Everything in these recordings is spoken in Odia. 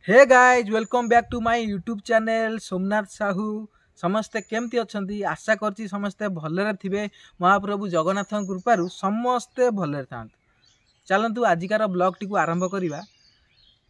Hey guys welcome back to my YouTube channel Somnath Sahu. समस्ते केमती अच्छंती आशा करची समस्ते भलरे थिबे। महाप्रभु जगन्नाथ कृपारू समस्ते भलरे थांतु। चलंतु आजिकार ब्लॉग टी को आरंभ करिबा।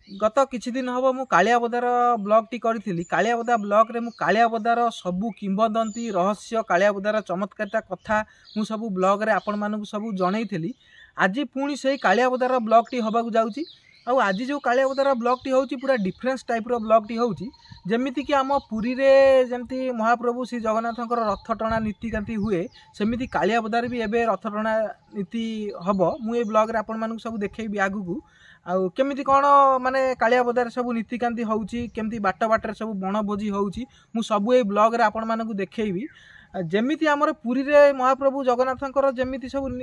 गत किछि दिन हबो मु कालियाबदार ब्लॉग टी करिथिली। कालियाबदा ब्लॉग रे मु कालियाबदार सबु किंबदंती रहस्य कालियाबदार चमत्कारिता कथा मु सबु ब्लॉग रे आपण मानकु सबु जणैथिली। आज पुणी से कालियाबदार ब्लॉग टी हबाकु जाउची। आउ आज जो कालियाबदार ब्लॉग टी होची पूरा डिफरेंस टाइप रो ब्लॉग टी होची। जेमिति कि आम पुरी रे जेमती महाप्रभु श्री जगन्नाथंकर रथ टणा नीतिकांति हुए सेमिति कालियाबदार भी एबे रथ टणा नीति हबो। मु ए ब्लॉग रे आपण मानकु सब देखैबी आगुकू। आउ केमिति कोन माने कालियाबदार सब नीतिकांति होउची केमिति बाट बाटर सब बनभोजी होउची मु सब ए ब्लॉग रे आपण मानकु देखैबी। जेमिति हमर पुरी रे महाप्रभु जगन्नाथंकर जेमिति सब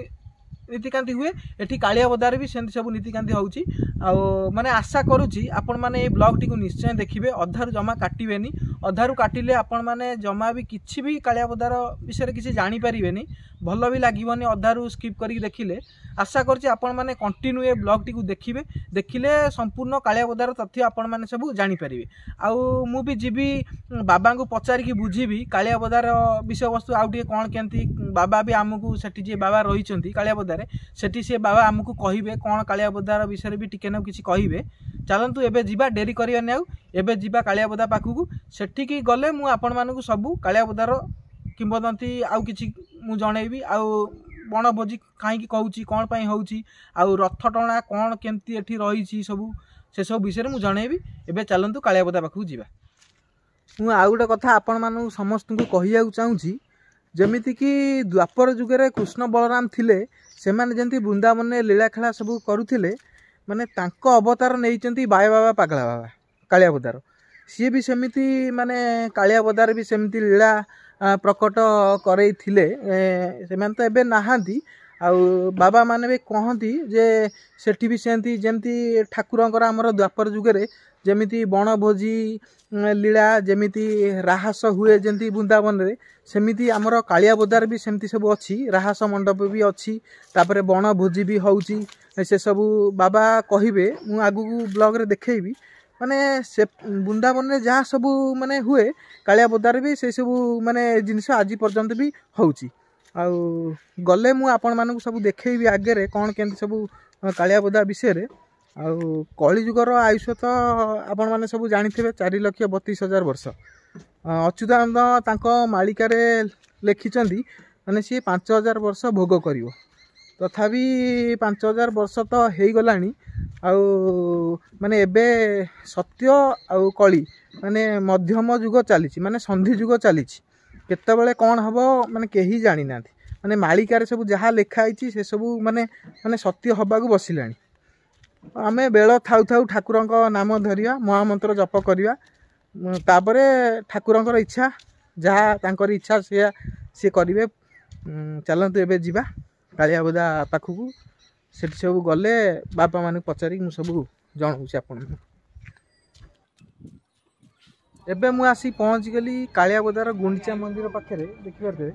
नीतिकांति हुए एठी कालियाबदार भी सेमती सब नीतिकांति होउची। आउ माने आशा करूची आपण माने ए ब्लॉग टी को निश्चय देखिबे। अधारु जमा काटिबेनी। अधारु काटिले आपण माने जमा भी किछि भी कालियाबदार विषय किछि जानि परिबेनी। भल भी लागिबनी अधारु स्किप करी देखिले। आशा करची आपण माने कंटिन्यू ए ब्लॉग टी को देखिबे। देखिले संपूर्ण कालियाबदार तथ्य आपण माने सब जानि परिबे। आउ मु भी जिबी बाबा को पचारि की बुझीबी कालियाबदार विषय वस्तु आउ टे कोन केंती बाबा भी आमको सेठी जे बाबा रहिचंती कालियाबदार सेठी से बाबा आमको कहिबे कोन कालियाबदार विषय भी टिके न किछि कहिबे। चलंतु एबे जिबा डेरी करियनि। आउ एबे जिबा कालियाबदा पाखुकू सेठी की गले मु आपण मानकु सब कालियाबदार किंबदंती आउ किछि मु जणैबी। आउ बनभोजी कहीं कहूँ कौन पाई होउची आउ रथ टणा कौन केमती एठी रही सब से सब विषय में मुझे जनइबी। एबे चलंतु कालियाबदा पाखु जीवा। मु आउ गोटे कथा आपण मानू समस्त को कहिया चाहूँगी। जमिति कि द्वापर जुगे कृष्ण बलराम थिले सेमाने जेंती वृंदावन में लीला खेला सब करुथिले माने तांको अवतार नैचंती बाय बाबा पागला बाबा कालियाबदार। सी भी सेमिति माने कालियाबदार भी सेमिति लीला प्रकट करई थिले। सेमान तो एबे नहांती। आउ बाबा माने भी कहती जे सेठी भी सेमती जेमती ठाकुरंकर हमर द्वापर जुगे जेमिति बनभोजी लीला जेमिति राहस हुए जेमती वृंदावन रे सेमिति हमर कालियाबदार भी सेमती सब अच्छी। राहस मंडप भी अच्छी तापरे बनभोजी भी होउची से सब बाबा कहिबे। मु आगु ब्लॉग रे देखैबी माने से वृंदावन में जहाँ सब माने हुए कालियाबदार भी से सब माने जिनस आज पर्यंत भी होउची। आउ गले मु आपण मानकु सब देखैबी आगे रे कोन केंती सब कालियाबदा विषय रे। आउ कलिजुगर आयुष तो आपण माने सब जानिथिबे 4,32,000 वर्ष। अच्युतानंद तांको मालिकार लेखिचंदी माने सी 5,000 वर्ष भोग करिवो। तथापि 5,000 वर्ष तो हेई गलानी। आउ माने एबे सत्य आउ कली माने मध्यम युग चली माने संधि युग चली। केतबेले कौन हबो माने केही जानी नाथि। माने मालिकार सब जहाँ लेखाई से सब माने माने सत्य हबाकू बसिलानी। आमे बेल थाउ थाउ ठाकुरंक नाम धरिया महामंत्र जप करिया तापरे ठाकुरंकर इच्छा जहाँ तांकर इच्छा से करिवे। चलंतु एबे जिबा कालियाबदा पाखुकू सेठी सब गले बापा माने पचारि मु सब जणाउछि आपण। एबे मु आसी पहुँच गली कालियाबदार गुंडीचा मंदिर पाखे देखिपारे।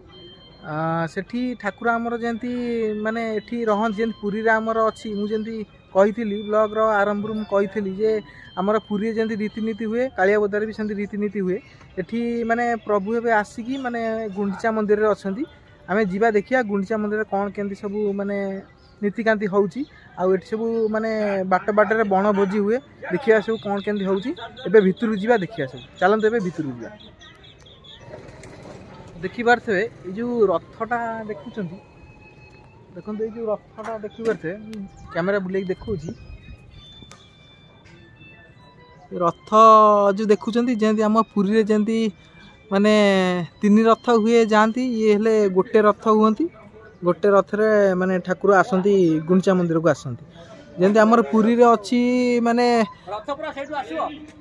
सेठी ठाकुर आमर जेंती माने एठी रहन जेंती पुरी रे आमर अछि। मु जेंती कहिथिली ब्लॉग रो आरंभ रू कहिथिली जे आमर पुरी जेंती रीतिनीति हुए कालियाबदार भी सेंती रीतिनीति हुए। एठी माने प्रभु एबे आसिकी माने गुंडीचा मंदिर रे अछंती। आमे जीवा देखिया गुंडीचा मंदिर रे कोन केंती सब माने नीतिकांति होउची। आउ एठी सब माने बाट बाटर बनभोजी हुए देखिया सब कोन केंती होउची। एबे भितरु जीवा देखिया सब। चलंत एबे भितरु जीवा। देखि पारथे ए जो रथटा देखुचंती देखंत ए जो रथटा देखि पारथे कैमरा बुले देखौची। रथ जो देखुचंती जेंती हम पुरी रे जेंती माने 3 रथ हुए जानती ये हेले गोटे रथ हुअंती। गोटे रथ रे माने ठाकुर आसंती गुंडीचा मंदिर को आसंती। जेंती हमर पुरी रे अछि माने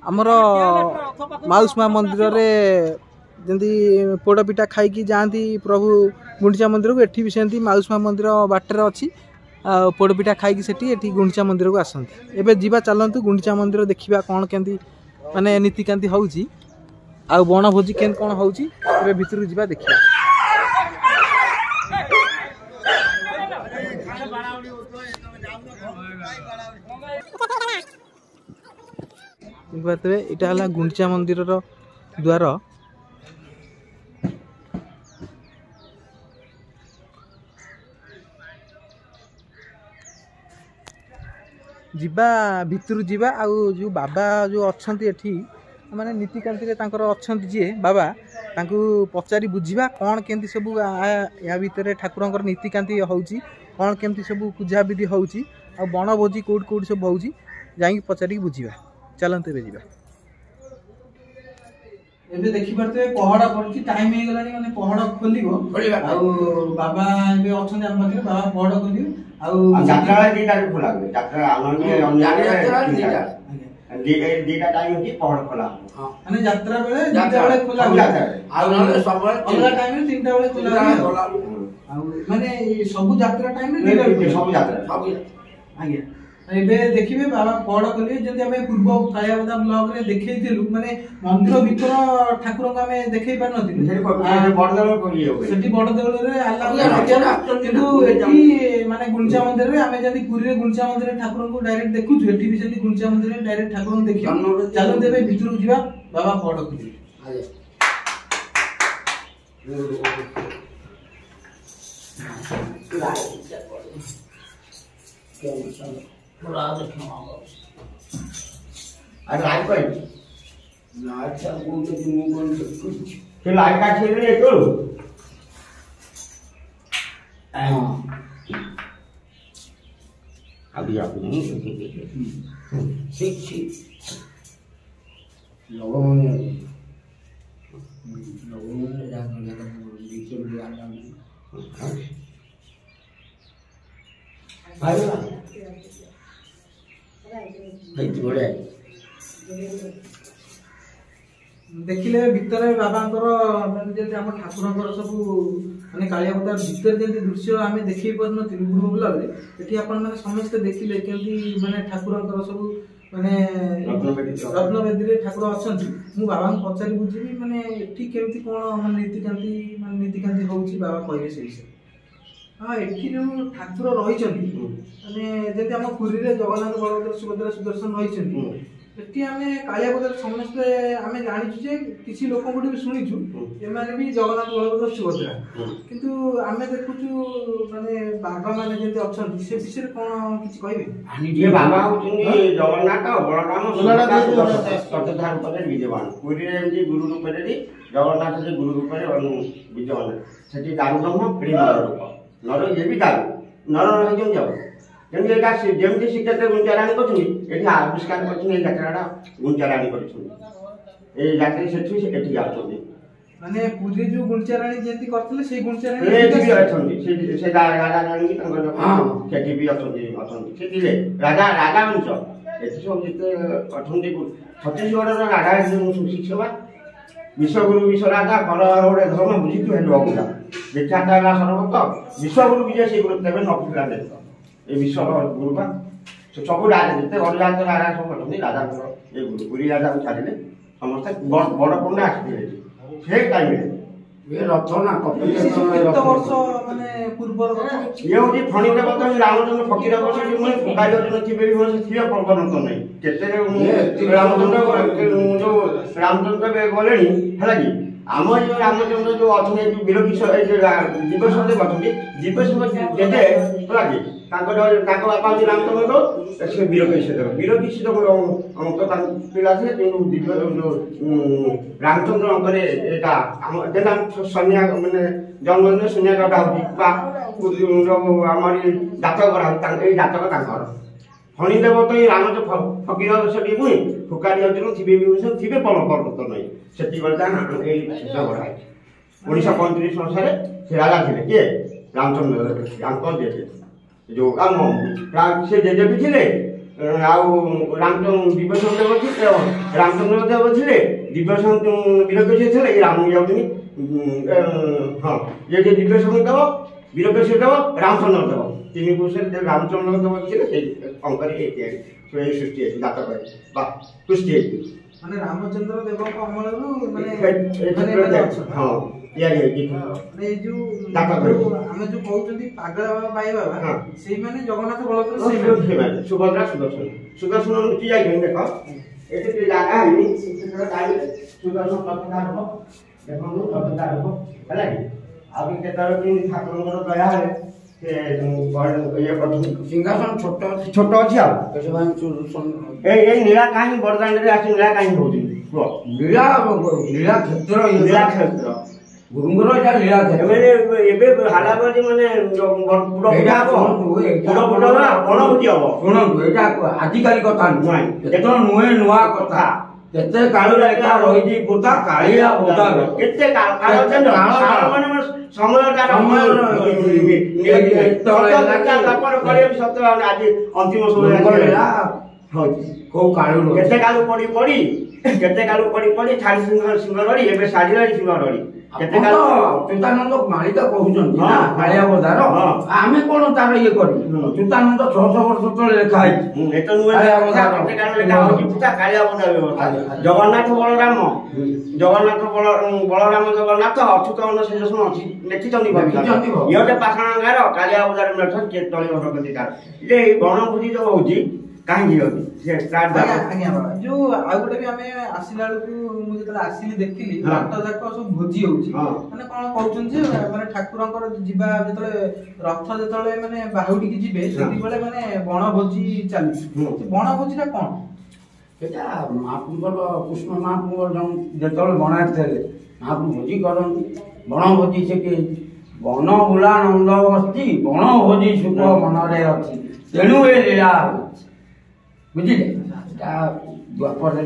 हमर माउसमा मंदिर रे जेंती पोड़पिठा खाई जाती प्रभु गुंडीचा मंदिर को एठी भी सेंती माउसमा मंदिर बाटर अच्छी। पोड़पिठा खाई सेठी गुंडीचा मंदिर को आसंती। एबे जीवा चलंतु गुंडीचा मंदिर देखिबा कोन केंती माने नीतिकांति होउची आउ बनभोजी केन कोन होउची। एबे भितरु जीवा देखिबा। देखिपारे यहाँ है गुंडीचा मंदिर द्वार। जीवा भितर जीवा जो बाबा जो अच्छा माने नीतिकांति अच्छा जी बाबा तांकू पचारि बुझा कौन केमती सब या भितर ठाकुर नीतिकांति होची कौन केमती सब पूजा विधि होची आ बण भोजी कौट कौट सब होची जाई पचारि बुझा चलते ए जीवा। एबे देखि परते पहड़ा पड़ची टाइम हे गलानी माने पहड़ा खोलिबो आ बाबा एबे अछन हम पाखे बाबा पहड़ा खोलिबो आ यात्रा दीटा खोला यात्रा अन्य दीटा टाइम की पहड़ खोला माने यात्रा बेले दीटा बेले खोला आ नले सब अलग टाइम में तीनटा बेले खोला आ माने सब यात्रा टाइम में दीटा सब यात्रा आगे एबे देखिबे बाबा पहड़ खोलिए जति हमें पूर्व कायावदा ब्लॉग रे देखैथिलु माने मंदिर भीतर ठाकुर को हमें देखै पार नथिलु बड़देव कोलियो सेठी बड़देव रे आला किंतु एठी माने गुंडीचा मंदिर रे हमें जति पुरी रे गुंडीचा मंदिर रे ठाकुर को डायरेक्ट देखु छु एठी भी सेठी गुंडीचा मंदिर रे डायरेक्ट ठाकुर को देखियो चलो देबे भीतर जीवा बाबा पहड़ खोलिए अरे लाइट कोई लाइट सब कौन से मुंह कौन से कुछ के लाइट का छेड़ रे तो हां अभी आप नहीं ठीक लोगों ने जान लगा बीच में आना भाई देखिले भितर बाबांकर माने जे हम ठाकुरंकर सब माने कालियापता भितर जे दृश्य आमे देखि परन गुरु ब्लॉग रे एठी अपन माने समस्त देखिले केंती माने ठाकुरंकर सब माने रत्नवेदी रे ठाकुर अछंती मु बाबा पचारि बुझिबी माने एठी केंती कोन माने नीतिकांति होउची बाबा कहबे से विषय। हाँ एठी जो ठाकुर रही माने जति हम पुरी रे जगन्नाथ बलभद्र सुभद्रा सुदर्शन रही एटी आमे कालियापदार समस्ते आमे जानिछु जे किछि लोक गुडी भी सुनिछु एमाने भी जगन्नाथ बलभद्र सुभद्रा किंतु आमे देखुछु माने बाबा माने जति अछन से विषय कोन किछि कहबे ये बाबा होचुनी जगन्नाथ बलराम सतधार ऊपर विद्यमान पुरी रे जे गुरु रूप रे जगन्नाथ जे गुरु रूप रे विद्यमान सेठी दारु ब्रह्म प्रेम रूप नर ये भी दारु नर रही जाओ जेमती एटा जेमती शिक्षक गुंजाराणी करछुनी एठी आविष्कार करछुनी ए यात्राटा गुंजाराणी करछुनी ए यात्री सेठी से एठी आछुनी माने पुरी जो गुंजाराणी जेंती करथले से गुंजाराणी एठी भी अछुनी से राजा रानी की तंगर हां सेठी भी अछुनी सेठी रे राजा वंश एठी सब जते अछुनी छत्तीसगढ़ रो राजा शिक्षवा विश्वगुरु विश्व राजा घर गोटे धर्म बुझी तू हेलो बाबूला विख्यात है सर्वभक्त विश्वगुरु विजय से गुरु तबे नफिला दे ए विश्व गुरु बा सब राजा जते राजा सब अछुनी राजा ए गुरु पुरी राजा को छाडिले समस्त बड़ पुण्य आसी से टाइम रे ये रचना कत वर्ष माने पूर्वर कथा ये होती फणी रे बत रामचंद्र फकीर वर्ष कि मैं पुकारी जन थिबे भी वर्ष थिया परबनत नै केते रामचंद्र जो रामचंद्र बे गलेनी हला कि आम जो रामचंद्र जो अछने जो विरोधी दिवस दे बतुनी दिवस जेते हला कि ताको बापा जी रामचंद्र को से विरोधी से तो ता पिला से दिव्य रामचंद्र करे एटा जेना सन्या माने जन्मदिन सन्या गटा होती बा हमारी जातक करा ए जातक तांकर फणी देव तो राम जो फकीर से भी फुकारी अर्जुन थिबे भी थिबे परबत नै सेति गलता ए सिद्ध करा 1935 अनुसार से राजा थिले के रामचंद्र अंक देते जो आम से जेजे भी थिले रामचंद्र दिव्यसन देव थे रामचंद्र देव थे दिव्यसन वीरकेश थे राम जाऊनी हाँ ये दिव्यसन देव वीरकेश देव रामचंद्र देव तीन पुरुष रामचंद्र देव थे अंकर सृष्टि जातक बा सृष्टि माने रामचंद्र देव को अमलरु माने हां या माने जो हमें जो कहउछंती पागल बाई बाबा सेई माने जगन्नाथ बलभद्र सेई माने सुभद्रा सुदर्शन की जाई देखो ଏଠି ଟିକେ ଜାଗା ହେଇନି ସେତେବେଳେ ଚାହିଁଲେ ସୁଦର୍ଶନ ଚକ୍ରଟା ହବ ଦେଖନ୍ତୁ ଚକ୍ରଟା ହବ ହେଲା କି ଆଉ ବି କେତେବେଳେ କେମିତି ଠାକୁରଙ୍କର ଦୟା ହେଲେ ସେ ଇଏ କରୁଛନ୍ତି ସିଂହାସନ ଛୋଟ ଅଛି ଛୋଟ ଅଛି ଆଉ ଏଇ ନୀଳା କାହିଁ ବଡ଼ଦାଣ୍ଡରେ ଆସି ନୀଳା କାହିଁ ହଉଛି କୁହ ଲୀଳା ଲୀଳା କ୍ଷେତ୍ର ନୀଳା କ୍ଷେତ୍ର ଗୁରୁଙ୍କର ଏଇଟା ଲୀଳା କ୍ଷେତ୍ର ଏବେ ହେଲା ବୋଲି ମାନେ ବଣଭୋଜି ହବ ଶୁଣନ୍ତୁ ଏଇଟା ଆଜିକାଲି କଥା ନୁହେଁ ଯେତେବେଳେ ନୁହେଁ ନୂଆ କଥା କେତେ କାଳ ଲେଖା ରହିଛି ପୋତା କାଳିଆ ପୋତା କେତେ ସମୟଟା ଆଜି ଅନ୍ତିମ ସମୟ କୋଉ କାଳୁ କେତେ କାଳୁ ପଡି ପଡି କେତେ କାଳୁ ପଡି ପଡି ଛାଡି ସିଂହ ରଡି ଏବେ ଛାଡିଲାଣି ସିଂହ ରଡି କେତେ କାଳ ଅଚ୍ୟୁତାନନ୍ଦ ମାଳିକା କହୁଛନ୍ତି ନା କାଳିଆ ବଦାର ଆମେ କଣ ତାର ଇଏ କରିବୁ ଅଚ୍ୟୁତାନନ୍ଦ 600 ବର୍ଷ ତଳେ ଲେଖା ହେଇଛି ଏତ ନୁହେଁ କେତେ କାଳ ଲେଖା ହଉଛି ପୂଜା କାଳିଆ ବଦାର ବ୍ୟବସ୍ଥା ଜଗନ୍ନାଥ ବଳରାମ ଜଗନ୍ନାଥ ଅଚ୍ୟୁତ ଅନୁଶେଷଣ ଅଛି ଲେଖିଛନ୍ତି ଇଏ ପାଷାଣ ଗାଁର କାଳିଆ ବଦାର ମେଠ ତଳି ଘଟକନ୍ତି ତାର ଯେ ବଣଭୋଜି ଯୋଉ ହଉଛି କାହିଁକି ହଉଛି ଯୋଉ ଆଉ ଗୋଟେ ବି ଆମେ ଆସିଲା ବେଳକୁ ମୁଁ ଯେତେବେଳେ ଆସିଲି ଦେଖିଲି ବାଟ ଯାକ ସବୁ ଭୋଜି ହଉଛି ମାନେ କଣ କହୁଛନ୍ତି ଯେ ମାନେ ଠାକୁରଙ୍କର ଯିବା ଯେତେବେଳେ ରଥ ଯେତେବେଳେ ମାନେ ବାହୁଡିକି ଯିବେ ସେତିକିବେଳେ ମାନେ ବଣଭୋଜି ଚାଲିଛି ବଣଭୋଜିଟା କଣ ସେଟା ମହାପ୍ରଭୁଙ୍କର କୃଷ୍ଣ ମହାପ୍ରଭୁଙ୍କର ଯେତେବେଳେ ବଣାରେ ଥିଲେ ମହାପ୍ରଭୁ ଭୋଜି କରନ୍ତି ବଣଭୋଜି ସେଠି ବନ ବୁଲା ନନ୍ଦ ବସ୍ତି ବଣଭୋଜି ସୁଖ ମନରେ ଅଛି ତେଣୁ ଏ ଲୀଳା ହଉଛି ବୁଝିଲେ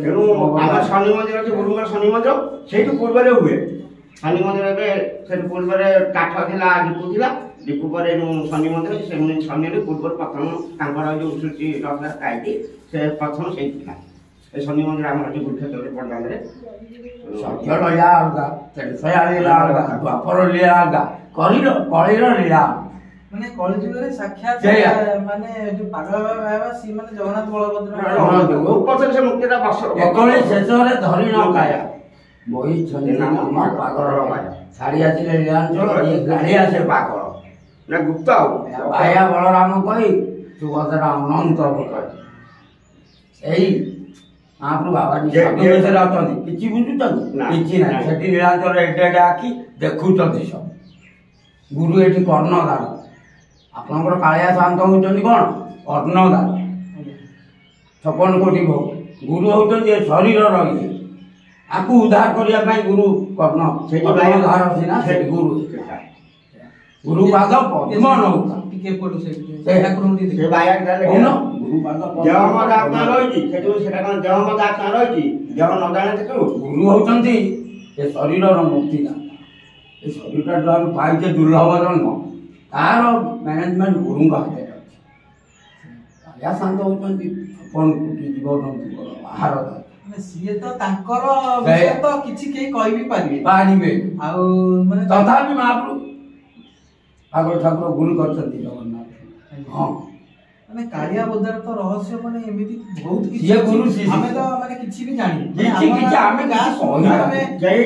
ତେଣୁ ଆମର ଶନି ମନ୍ଦିର ଅଛି ଗୁରୁଙ୍କର ଶନି ମନ୍ଦିର ସେଇଠୁ ପୂର୍ବରେ ହୁଏ ଶନି ମନ୍ଦିର ଏବେ ସେଠୁ ପୂର୍ବରେ କାଠ ଥିଲା ଦୀପୁ ଥିଲା ଦୀପୁ ପରେ ଶନି ମନ୍ଦିର ଶନିରେ ପୂର୍ବରୁ ପ୍ରଥମ ତାଙ୍କର ଯୋଉ ସୃଷ୍ଟି ରଥଯାତ୍ରା ହେଇଛି ସେ ପ୍ରଥମ ସେଇ ଥିଲା ଏ ଶନି ମନ୍ଦିର ଆମର ଅଛି ଗୁରୁକ୍ଷେତ୍ରରେ ବଡ଼ଦାଣ୍ଡରେ ସତ୍ୟ ଲୀଳା ଅଲଗା ତେରଶୟା ଲୀଳା ଅଲଗା ଦ୍ୱାପର ଲୀଳା ଅଲଗା କଳିର ଲୀଳା ମାନେ କଳିଯୁଗରେ ସାକ୍ଷାତ ମାନେ ଯୋଉ ପାଗଳ ବାବା ସିଏ ମାନେ ଜଗନ୍ନାଥ ବଳଭଦ୍ର ଉପସରେ ସେ ମୁକ୍ତିଟା ଏକଳି ଶେଷରେ ଧରି ନ କାୟା ବହି ଆମ ପାଗଳ ଛାଡି ଆସିଲେ ଲୀଳାଞ୍ଚଳ ଇଏ ଗାଡ଼ି ଆସେ ପାଗଳ ନା ଗୁପ୍ତ ଆଉ ଭାୟା ବଳରାମ କହି ସୁଭଦ୍ରା ଅନନ୍ତ ଏଇ ମହାପ୍ରଭୁ ବାବାଜୀ ସାଧୁବେଶରେ ଅଛନ୍ତି କିଛି ବୁଝୁଛନ୍ତି କିଛି ନାହିଁ ସେଠି ଲୀଳାଞ୍ଚଳ ଏଡେ ଏଡେ ଆଖି ଦେଖୁଛନ୍ତି ସବୁ ଗୁରୁ ଏଠି କର୍ଣ୍ଣଦାନ ଆପଣଙ୍କର କାଳିଆ ଶାନ୍ତ ହଉଛନ୍ତି କଣ କର୍ଣ୍ଣଦାନ 56 କୋଟି ଭୋଗ ଗୁରୁ ହଉଛନ୍ତି ଏ ଶରୀରର ଇଏ ଆକୁ ଉଦ୍ଧାର କରିବା ପାଇଁ ଗୁରୁ କର୍ଣ୍ଣ ଉଦ୍ଧାର ସିନା ସେଠି ଗୁରୁ ଗୁରୁ ପାଦ ପଦ୍ମ ନୌକା ଟିକେ ପଡୁ ସେଠି ଗୁରୁ ହଉଛନ୍ତି ଏ ଶରୀରର ମୁକ୍ତିଦାନ ଏ ଶରୀରଟା ଯୋଉ ଆମେ ପାଇଛେ ଦୁର୍ଲଭ ଜନ୍ମ ତାର ମ୍ୟାନେଜମେଣ୍ଟ ଗୁରୁଙ୍କ ହାତରେ ଅଛି କାଳିଆ ଶାନ୍ତ ହଉଛନ୍ତି 56 କୋଟି ଜୀବଜନ୍ତୁଙ୍କର ଆହାର ସିଏ ତ ତାଙ୍କର ବିଷୟ ତ କିଛି କେହି କହିବି ପାରିବେ ଆଉ ମାନେ ତଥାପି ମହାପ୍ରଭୁ ଠାକୁର ଠାକୁର ଗୁରୁ କରିଛନ୍ତି ଜଗନ୍ନାଥ ହଁ ମାନେ କାଳିଆ ବଦାର ତ ରହସ୍ୟ ମାନେ ଏମିତି ବହୁତ କିଛି ଗୁରୁ ଆମେ ତ ମାନେ କିଛି ବି ଜାଣିନୁ କିଛି ଆମେ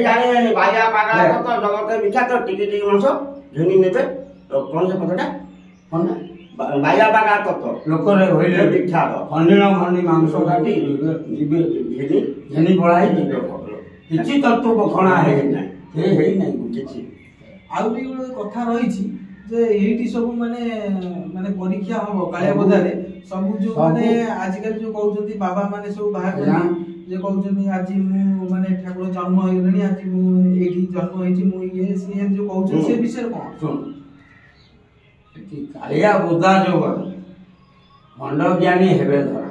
ଜାଣିବେନି ବାୟା ପାଗଳ ତ ଜଗତ ବିଖ୍ୟାତ ଟିକେ ଟିକେ ମାଂସ ଝୁଣି ନେବେ କଣ ସେ କଥାଟା କଣ ନା ବାୟା ପାଗଳ ତତ୍ତ୍ୱ ଲୋକରେ ହଇଲେ ବିଖ୍ୟାତ ଖଣ୍ଡିଣ ଖଣ୍ଡି ମାଂସ କାଟି ଯିବେ ଘେନି ପଳାଇ ଯିବେ କିଛି ତତ୍ତ୍ୱ ବଖଣା ହେଇନାହିଁ କିଛି ଆଉ ବି ଗୋଟେ କଥା ରହିଛି ଯେ ଏଇଠି ସବୁ ମାନେ ମାନେ ପରୀକ୍ଷା ହବ କାଳିଆ ବଦାରେ ସବୁ ଯୋଉ ମାନେ ଆଜିକାଲି ଯୋଉ କହୁଛନ୍ତି ବାବା ମାନେ ସବୁ ବାହାର ଯେ କହୁଛନ୍ତି ଆଜି ମୁଁ ମାନେ ଠାକୁର ଜନ୍ମ ହେଇଗଲେଣି ଆଜି ମୁଁ ଏଇଠି ଜନ୍ମ ହେଇଛି ମୁଁ ଇଏ ସିଏ ଯୋଉ କହୁଛନ୍ତି ସେ ବିଷୟରେ କଣ ଶୁଣ କାଳିଆ ବୋଦା ଯୋଉ ଖଣ୍ଡ ଜ୍ଞାନୀ ହେବେ ଧରା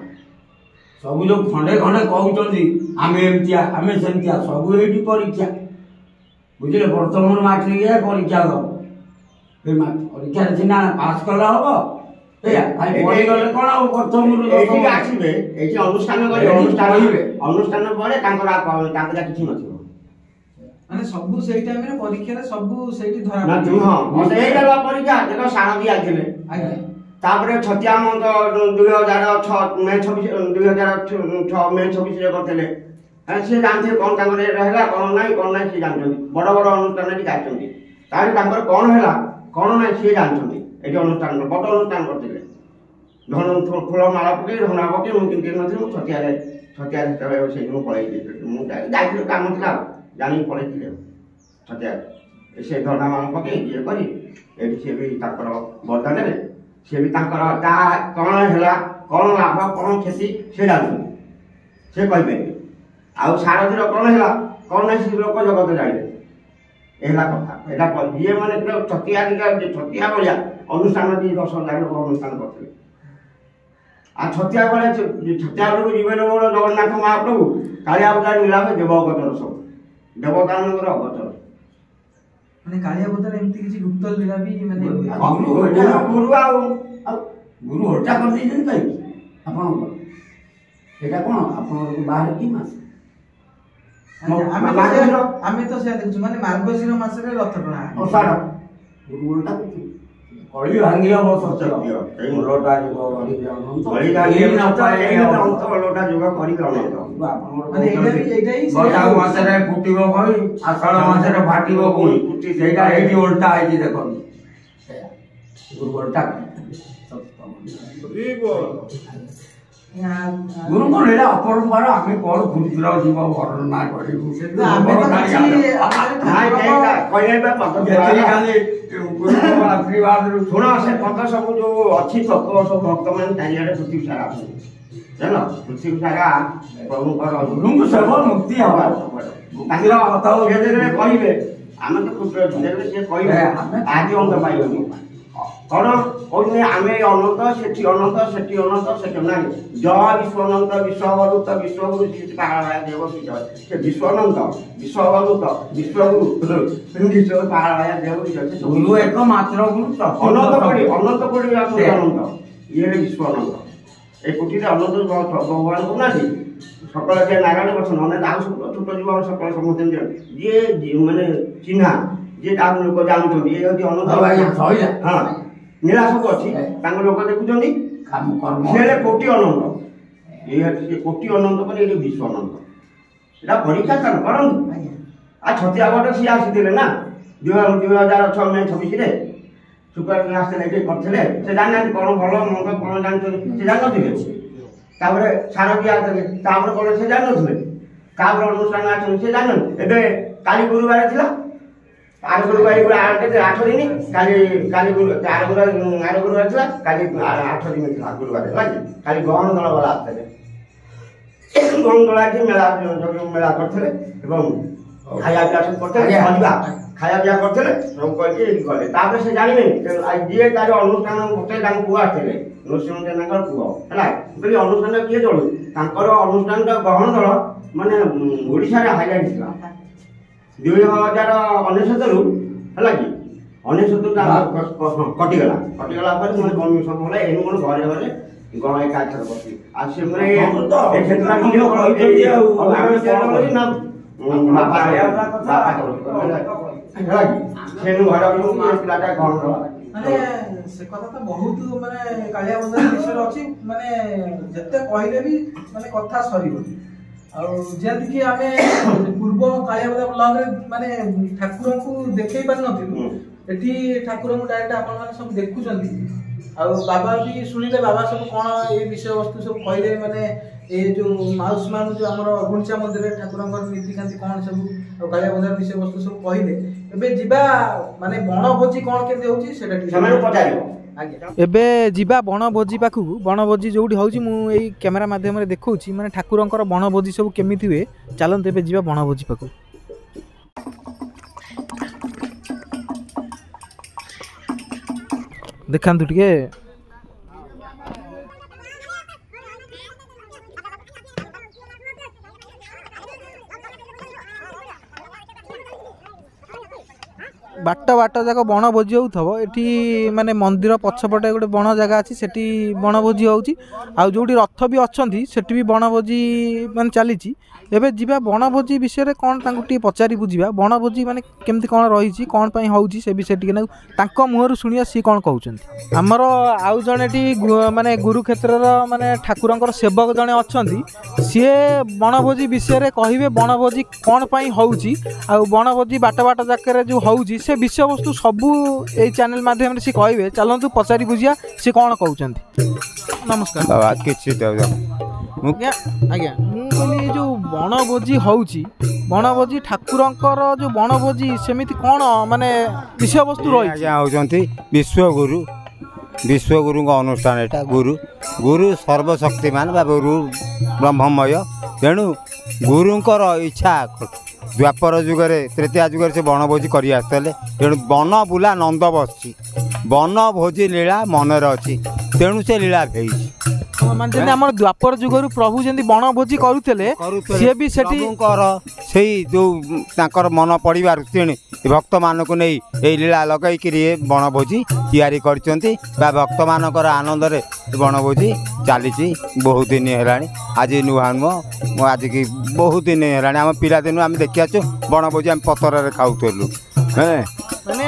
ସବୁ ଯୋଉ ଖଣ୍ଡେ ଖଣ୍ଡେ କହୁଛନ୍ତି ଆମେ ଏମିତିଆ ଆମେ ସେମିତିଆ ସବୁ ଏଇଠି ପରୀକ୍ଷା ବୁଝିଲେ ବର୍ତ୍ତମାନ ମାଟ୍ରିକ ପରୀକ୍ଷା ଦବ ପରୀକ୍ଷାରେ ସିନା ପାସ୍ କଲେ ହବ ପଢିଗଲେ କଣ ଆଉ ପ୍ରଥମରୁ ଆସିବେ ଏଇଠି ଅନୁଷ୍ଠାନ ଅନୁଷ୍ଠାନ ପରେ ତାଙ୍କର କିଛି ନଥିବ ମାନେ ସବୁ ସେଇ ଟାଇମରେ ପରୀକ୍ଷାରେ ସବୁ ସେଇଠି ଧରା ସେଇଟା ପରୀକ୍ଷା ଦେଖ ସାରଥୀ ଆସିଥିଲେ ତାପରେ ଛତିଆ ମନ୍ତ 2006 ମେ 26 କରିଥିଲେ ସେ ଜାଣିଥିଲେ କଣ ତାଙ୍କର ହେଲା କଣ ନାହିଁ ସେ ଜାଣିଛନ୍ତି ବଡ ବଡ ଅନୁଷ୍ଠାନ ବି ଯାଇଛନ୍ତି ତାହେଲେ ତାଙ୍କର କଣ ହେଲା କଣ ନାହିଁ ସିଏ ଜାଣିଛନ୍ତି ଏଠି ଅନୁଷ୍ଠାନ ବଡ ଅନୁଷ୍ଠାନ କରିଥିଲେ ଫୁଲ ମାଳ ପକେଇ ଧନା ପକେଇ ମୁଁ କିନ୍ତୁ ନଥିଲି ମୁଁ ଛତିଆରେ ଛତିଆ ସେତେବେଳେ ସେଇଦିନ ପଳେଇଲି ମୁଁ ଯାଇଥିଲି କାମ ଥିଲା ଜାଣିକି ପଳେଇଥିଲି ଛତିଆ ସେ ଧର୍ଣ୍ଣାମାନ ପକେଇ ଇଏ କରି ଏଠି ସିଏ ବି ତାଙ୍କର ବର୍ଦ୍ଧା ନେଲେ ସିଏ ବି ତାଙ୍କର ତା କ'ଣ ହେଲା କ'ଣ ଲାଭ କ'ଣ କ୍ଷତି ସେ ଜାଣୁଛନ୍ତି ସେ କହିପାରିବେ ଆଉ ସାରଥିର କ'ଣ ହେଲା କ'ଣ ନାହିଁ ସେ ଲୋକ ଜଗତ ଜାଣିବେ ଏ ହେଲା କଥା ଏଇଟା ଯିଏ ମାନେ ଛତିଆ ଛତିଆ ଭଳିଆ ଅନୁଷ୍ଠାନ ବି 10,000 ଲୋକ ଅନୁଷ୍ଠାନ କରିଥିଲେ ଆଉ ଛତିଆ ବେଳେ ଛତିଆ ବେଳକୁ ଯିବେନି ମୋର ଜଗନ୍ନାଥ ମହାପ୍ରଭୁ କାଳିଆ ପୂଜା ନିଲାମ ଦେବ ଅଗଚର ସବୁ ଦେବତାମାନଙ୍କର ଅଗଚର ମାନେ କାଳିଆ ପୂଜାରେ ଏମିତି କିଛି ଗୁପ୍ତ ଲୀଳା ବି ମାନେ ଗୁରୁ ଆଉ ଗୁରୁ ହଟା କରିଦେଇଛନ୍ତି କାହିଁକି ଆପଣଙ୍କର ସେଇଟା କ'ଣ ଆପଣଙ୍କ ବାହାରେ କି ମାସ ଆମେ ତ ସେୟା ଦେଖୁଛୁ ମାନେ ମାର୍ଗଶିର ମାସରେ ରଥ ଟଣା ଅଷାଢ଼ ଗୁରୁ ଓଲଟା କଳି ଭାଙ୍ଗି ହବ ସତ୍ୟ ଓଲଟା ଯୁଗ ବୈଶାଖ ମାସରେ ଫୁଟିବ କଳି ଆଷାଢ଼ ମାସରେ ଫାଟିବ କୋଳି ସେଇଟା ଏଇଠି ଓଲଟା ହେଇଛି ଦେଖନ୍ତୁ ଗୁରୁ ଓଲଟା ଗୁରୁଙ୍କ ଲୀଳା ଅପରମ୍ପରା ଆମେ କ'ଣ ଗୁରୁର ଜୀବ ବର୍ଣ୍ଣନା କରିବୁ ଆଶୀର୍ବାଦରୁ ଶୁଣ ସେ ପଦ ସବୁ ଯୋଉ ଅଛି ତତ୍ଵ ସବୁ ଭକ୍ତମାନେ ଚାରିଆଡ଼େ ପୃଥିବୀ ସାରା ଅଛନ୍ତି ଜାଣିଲ ପୃଥିବୀ ସାରା ପ୍ରଭୁଙ୍କର ଗୁରୁଙ୍କୁ ସେବ ମୁକ୍ତି ହବ ତାଙ୍କର କହିବେ ଆମେ ତ ଖୁସି ଅଛୁ ସିଏ କହିବେ ଆଜି ଅନ୍ତ ପାଇବନି କ'ଣ କହୁଛନ୍ତି ଆମେ ଅନନ୍ତ ସେଠି ଅନନ୍ତ ସେଠି ଅନନ୍ତ ସେଠି ନାହିଁ ଜୟ ବିଶ୍ୱ ଅନନ୍ତ ବିଶ୍ୱବଲୁତ ବିଶ୍ୱଗୁରୁ ପାହାଳ ଦେବ ସେ ବିଶ୍ୱ ଅନନ୍ତ ବିଶ୍ୱବଲୁତ ବିଶ୍ୱଗୁରୁ ବିଶ୍ୱ ପାହାଳ ଦେବ ଗୁରୁ ଏକ ମାତ୍ର ଗୁରୁ ଅନନ୍ତ କୋଟି ଅନନ୍ତ ଇଏ ବିଶ୍ୱ ଅନନ୍ତ এই কোটিরে অনন্ত ভগবান করুনাহাନ୍ତି সকল যে নারায়ণ করছেন অনেক ଆଉ ସବୁ ଛୋଟ ଜୀବ সকল ସମସ୍ତେ ଯିଏ ମାନେ ଚିହ୍ନା ଯିଏ ତାକୁ ଲୋକ ଜାଣୁଛନ୍ତି ଇଏ ହେଉଛି ଅନନ୍ତ ହଁ ନୀଳା ସବୁ ଅଛି ତାଙ୍କ ଲୋକ ଦେଖୁଛନ୍ତି ସେ କୋଟି ଅନନ୍ତ ଇଏ ସେ କୋଟି ଅନନ୍ତ ପରେ ଏଠି ବିଶ୍ୱ ଅନନ୍ତ ଏଇଟା ପରୀକ୍ଷା ସ୍ଥାନ କରନ୍ତୁ ଆଉ ଛତିଆ ବଟ ସିଏ ଆସିଥିଲେ ନା 2006 ମେ 26ରେ ସୁପର ଆସିଥିଲେ ଏଠି କରିଥିଲେ ସେ ଜାଣିନାହାନ୍ତି କ'ଣ ଭଲ ମନ୍ଦ କ'ଣ ଜାଣିଛନ୍ତି ସେ ଜାଣିନଥିଲେ ତାପରେ ସାର ଦିଆଥିଲେ ତାପରେ କ'ଣ ସେ ଜାଣିନଥିଲେ ତାପରେ ଅନୁଷ୍ଠାନ ଆସିଛନ୍ତି ସେ ଜାଣିନାହାନ୍ତି ଏବେ କାଲି ଗୁରୁବାର ଥିଲା ଆର ଗୁରୁବାର 8 ଦିନ କାଲି ଆର ଗୁରୁବାର ଥିଲା କାଲି 8 ଦିନ ଥିଲା ଗୁରୁବାର କାଲି ଗହଣ ଦଳ ବାଲା ଆସିଥିଲେ ଗହଣ ଦଳ ଆସି ମେଳା କରିଥିଲେ ଏବଂ ଖାଇବା ପିଇବା ସବୁ କରିଥିଲେ ଖାଇବା ପିଇବା କରିଥିଲେ ସବୁ କହିକି ଗଲେ ତାପରେ ସେ ଜାଣିବେନି ଯିଏ ତାର ଅନୁଷ୍ଠାନ ଗୋଟେ ତାଙ୍କ ପୁଅ ଆସିଥିଲେ ନୃସିଂହ ଜେନାଙ୍କର ପୁଅ ହେଲା କହିଲି ଅନୁଷ୍ଠାନ କିଏ ଚଳୁ ତାଙ୍କର ଅନୁଷ୍ଠାନଟା ଗହଣ ଦଳ ମାନେ ଓଡ଼ିଶାରେ ହାଇଲାଇଟ୍ ଥିଲା 2019ରୁ ହେଲା କି 19 କଟିଗଲା ପରେ ମାନେ ବନ୍ଧୁ ସବୁ ହେଲା ଏଣୁ କ'ଣ ଘରେ ଘରେ ଏକାଥରେ ବସି ଆଉ ସେମାନେ ମାନେ ସେ କଥା ତ ବହୁତ ମାନେ କାଳିଆ ବଜାର ବିଷୟରେ ଅଛି ମାନେ ଯେତେ କହିଲେ ବି ମାନେ କଥା ସରିବନି ଆଉ ଯେମିତିକି ଆମେ ପୂର୍ବ କାଳିଆ ବଜାର ବ୍ଲଗରେ ମାନେ ଠାକୁରଙ୍କୁ ଦେଖେଇ ପାରିନଥିଲୁ ଏଠି ଠାକୁରଙ୍କୁ ଡାଇରେକ୍ଟ ଆପଣମାନେ ସବୁ ଦେଖୁଛନ୍ତି ଆଉ ବାବା ବି ଶୁଣିଲେ ବାବା ସବୁ କ'ଣ ଏଇ ବିଷୟବସ୍ତୁ ସବୁ କହିଲେ ମାନେ ଏ ଯୋଉ ମାଉସୀ ମା ଯୋଉ ଆମର ଗୁଣ୍ଡିଚା ମନ୍ଦିରରେ ଠାକୁରଙ୍କର ନୀତିକାନ୍ତି କ'ଣ ସବୁ ଆଉ କାଳିଆ ବଜାର ବିଷୟବସ୍ତୁ ସବୁ କହିଲେ ଏବେ ଯିବା ମାନେ ବଣଭୋଜି କ'ଣ କେମିତି ହଉଛି ସେଟା ଟିକେ ପଚାରିବ ଏବେ ଯିବା ବଣଭୋଜି ପାଖକୁ ବଣଭୋଜି ଯୋଉଠି ହଉଛି ମୁଁ ଏଇ କ୍ୟାମେରା ମାଧ୍ୟମରେ ଦେଖଉଛି ମାନେ ଠାକୁରଙ୍କର ବଣଭୋଜି ସବୁ କେମିତି ହୁଏ ଚାଲନ୍ତୁ ଏବେ ଯିବା ବଣଭୋଜି ପାଖକୁ ଦେଖାନ୍ତୁ ଟିକେ ବାଟ ଯାକ ବଣଭୋଜି ହେଉଥିବ ଏଠି ମାନେ ମନ୍ଦିର ପଛପଟେ ଗୋଟେ ବଣ ଜାଗା ଅଛି ସେଠି ବଣଭୋଜି ହେଉଛି ଆଉ ଯେଉଁଠି ରଥ ବି ଅଛନ୍ତି ସେଠି ବି ବଣଭୋଜି ମାନେ ଚାଲିଛି ଏବେ ଯିବା ବଣଭୋଜି ବିଷୟରେ କ'ଣ ତାଙ୍କୁ ଟିକେ ପଚାରି ବୁଝିବା ବଣଭୋଜି ମାନେ କେମିତି କ'ଣ ରହିଛି କ'ଣ ପାଇଁ ହେଉଛି ସେ ବିଷୟରେ ଟିକେ ତାଙ୍କ ମୁହଁରୁ ଶୁଣିବା ସିଏ କ'ଣ କହୁଛନ୍ତି ଆମର ଆଉ ଜଣେ ଏଠି ମାନେ ଗୁରୁକ୍ଷେତ୍ରର ମାନେ ଠାକୁରଙ୍କର ସେବକ ଜଣେ ଅଛନ୍ତି ସିଏ ବଣଭୋଜି ବିଷୟରେ କହିବେ ବଣଭୋଜି କ'ଣ ପାଇଁ ହେଉଛି ଆଉ ବଣଭୋଜି ବାଟ ଯାକରେ ଯେଉଁ ହେଉଛି ସେ ବିଷୟବସ୍ତୁ ସବୁ ଏଇ ଚ୍ୟାନେଲ ମାଧ୍ୟମରେ ସେ କହିବେ ଚାଲନ୍ତୁ ପଚାରି ବୁଝିବା ସେ କ'ଣ କହୁଛନ୍ତି ନମସ୍କାର କିଛି ଆଜ୍ଞା ଆଜ୍ଞା ମୁଁ କହିଲି ଏ ଯେଉଁ ବଣଭୋଜି ହେଉଛି ବଣଭୋଜି ଠାକୁରଙ୍କର ଯେଉଁ ବଣଭୋଜି ସେମିତି କ'ଣ ମାନେ ବିଷୟବସ୍ତୁ ରହିଛି? ଆଜ୍ଞା ହେଉଛନ୍ତି ବିଶ୍ୱଗୁରୁଙ୍କ ଅନୁଷ୍ଠାନ ଏଇଟା ଗୁରୁ ସର୍ବଶକ୍ତିମାନ ବା ଗୁରୁ ବ୍ରହ୍ମମୟ। ତେଣୁ ଗୁରୁଙ୍କର ଇଚ୍ଛା ଦ୍ୱାପର ଯୁଗରେ ତ୍ରେତୟା ଯୁଗରେ ସେ ବଣଭୋଜି କରି ଆସିଥିଲେ। ତେଣୁ ବନ ବୁଲା ନନ୍ଦ ବସିଛି, ବନଭୋଜି ଲୀଳା ମନରେ ଅଛି, ତେଣୁ ସେ ଲୀଳା ହେଇଛି। ମାନେ ଯେମିତି ଆମର ଦ୍ୱାପର ଯୁଗରୁ ପ୍ରଭୁ ଯେମିତି ବଣଭୋଜି କରୁଥିଲେ ସିଏ ବି ସେଠି ସେଇ ଯେଉଁ ତାଙ୍କର ମନ ପଡ଼ିବାରୁ ତେଣୁ ଭକ୍ତମାନଙ୍କୁ ନେଇ ଏଇ ଲୀଳା ଲଗାଇକିରି ଏ ବଣଭୋଜି ତିଆରି କରିଛନ୍ତି ବା ଭକ୍ତମାନଙ୍କର ଆନନ୍ଦରେ ବଣଭୋଜି ଚାଲିଛି ବହୁତ ଦିନ ହେଲାଣି। ଆଜି ନୂଆ ନୁହଁ, ଆଜିକି ବହୁତ ଦିନ ହେଲାଣି। ଆମ ପିଲାଦିନୁ ଆମେ ଦେଖି ଆସୁଛୁ ବଣଭୋଜି ଆମେ ପତରରେ ଖାଉଥିଲୁ। ମାନେ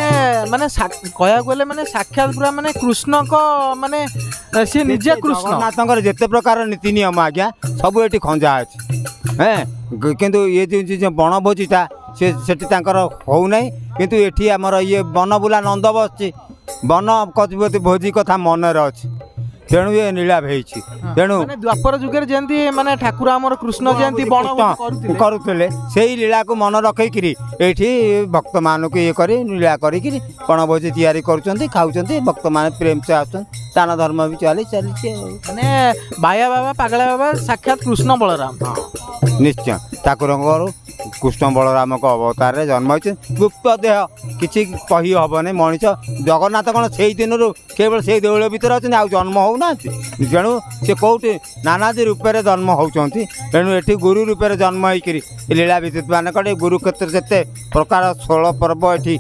ମାନେ କହିବାକୁ ଗଲେ ମାନେ ସାକ୍ଷାତ ପୁରା ମାନେ କୃଷ୍ଣଙ୍କ ମାନେ ସିଏ ନିଜେ କୃଷ୍ଣ। ଜଗନ୍ନାଥଙ୍କର ଯେତେ ପ୍ରକାର ନୀତି ନିୟମ ଆଜ୍ଞା ସବୁ ଏଠି ଖଞ୍ଜା ଅଛି। କିନ୍ତୁ ଇଏ ଯେଉଁ ବଣଭୋଜିଟା ସେଠି ତାଙ୍କର ହେଉନାହିଁ, କିନ୍ତୁ ଏଠି ଆମର ଇଏ ବନବୁଲା ନନ୍ଦ ବସିଛି, ବନ ଭୋଜି କଥା ମନରେ ଅଛି, ତେଣୁ ଏ ନୀଳା ହେଇଛି। ତେଣୁ ଦ୍ୱାପର ଯୁଗରେ ଯେମିତି ମାନେ ଠାକୁର ଆମର କୃଷ୍ଣ ଯେମିତି କରୁଥିଲେ ସେଇ ଲୀଳାକୁ ମନେ ରଖେଇକିରି ଏଇଠି ଭକ୍ତମାନଙ୍କୁ ଇଏ କରି ଲୀଳା କରିକିରି ବଣଭୋଜି ତିଆରି କରୁଛନ୍ତି, ଖାଉଛନ୍ତି, ଭକ୍ତମାନେ ପ୍ରେମ ସେ ଆସୁଛନ୍ତି, ଦାନ ଧର୍ମ ବି ଚାଲିଛି। ମାନେ ବାୟା ବାବା ପାଗଳା ବାବା ସାକ୍ଷାତ କୃଷ୍ଣ ବଳରାମ। ନିଶ୍ଚୟ ଠାକୁରଙ୍କର କୃଷ୍ଣ ବଳରାମଙ୍କ ଅବତାରରେ ଜନ୍ମ ହୋଇଛନ୍ତି। ଗୁପ୍ତ ଦେହ କିଛି କହି ହେବନି। ମଣିଷ ଜଗନ୍ନାଥ କ'ଣ ସେଇ ଦିନରୁ କେବଳ ସେଇ ଦେଉଳ ଭିତରେ ଅଛନ୍ତି, ଆଉ ଜନ୍ମ ହେଉନାହାନ୍ତି। ତେଣୁ ସେ କେଉଁଠି ନାନାଦି ରୂପରେ ଜନ୍ମ ହେଉଛନ୍ତି। ତେଣୁ ଏଠି ଗୁରୁ ରୂପରେ ଜନ୍ମ ହେଇକିରି ଲୀଳା ବିଦ୍ୟୁତମାନଙ୍କର ଗୁରୁ କ୍ଷେତ୍ରରେ ଯେତେ ପ୍ରକାର 16 ପର୍ବ ଏଠି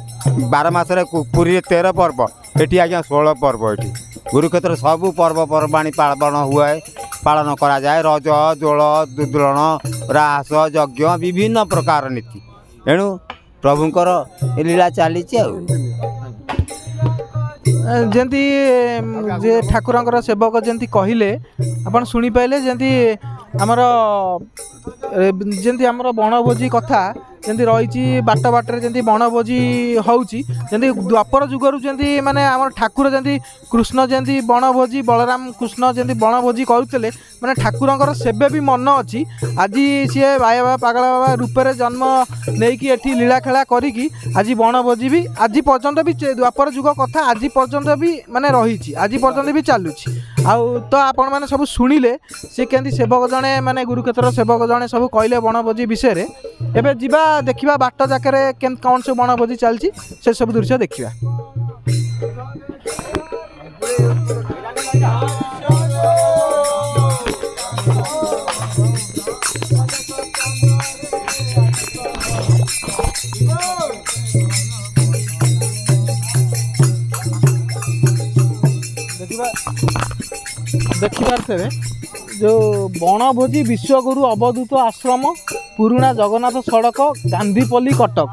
12 ମାସରେ ପୁରୀରେ 13 ପର୍ବ, ଏଠି ଆଜ୍ଞା 16 ପର୍ବ। ଏଠି ଗୁରୁକ୍ଷେତ୍ରରେ ସବୁ ପର୍ବପର୍ବାଣି ପାଳନ କରାଯାଏ। ରଜ, ଦୋଳ, ଦୁଦୁଳନ, ରାସ, ଯଜ୍ଞ, ବିଭିନ୍ନ ପ୍ରକାର ନୀତି। ଏଣୁ ପ୍ରଭୁଙ୍କର ଲୀଳା ଚାଲିଛି। ଆଉ ଯେମିତି ଯେ ଠାକୁରଙ୍କର ସେବକ ଯେମିତି କହିଲେ ଆପଣ ଶୁଣିପାରିଲେ, ଯେମିତି ଆମର ବଣଭୋଜି କଥା ଯେମିତି ରହିଛି, ବାଟ ବାଟରେ ଯେମିତି ବଣଭୋଜି ହେଉଛି, ଯେମିତି ଦ୍ୱାପର ଯୁଗରୁ ଯେମିତି ମାନେ ଆମର ଠାକୁର ଯେମିତି କୃଷ୍ଣ ଯେମିତି ବଣଭୋଜି ବଳରାମ କୃଷ୍ଣ ଯେମିତି ବଣଭୋଜି କରୁଥିଲେ, ମାନେ ଠାକୁରଙ୍କର ସେବେ ବି ମନ ଅଛି। ଆଜି ସିଏ ବାୟା ବାବା ପାଗଳା ବାବା ରୂପରେ ଜନ୍ମ ନେଇକି ଏଠି ଲୀଳାଖେଳା କରିକି ଆଜି ବଣଭୋଜି ବି ଆଜି ପର୍ଯ୍ୟନ୍ତ ବି ଦ୍ୱାପର ଯୁଗ କଥା ଆଜି ପର୍ଯ୍ୟନ୍ତ ବି ମାନେ ରହିଛି, ଆଜି ପର୍ଯ୍ୟନ୍ତ ବି ଚାଲୁଛି। ଆଉ ତ ଆପଣମାନେ ସବୁ ଶୁଣିଲେ ସେ କେମିତି ସେବକ ଜଣେ ମାନେ ଗୁରୁକ୍ଷେତ୍ରର ସେବକ ଜଣେ ସବୁ କହିଲେ ବଣଭୋଜି ବିଷୟରେ। ଏବେ ଯିବା ଦେଖିବା ବାଟ ଯାକରେ କେମିତି କ'ଣ ସବୁ ବଣଭୋଜି ଚାଲିଛି, ସେସବୁ ଦୃଶ୍ୟ ଦେଖିବା। ଦେଖିପାରୁଥିବେ ଯେଉଁ ବଣଭୋଜି ବିଶ୍ୱଗୁରୁ ଅବଧୂତ ଆଶ୍ରମ, ପୁରୁଣା ଜଗନ୍ନାଥ ସଡ଼କ, ଗାନ୍ଧୀପଲ୍ଲୀ, କଟକ।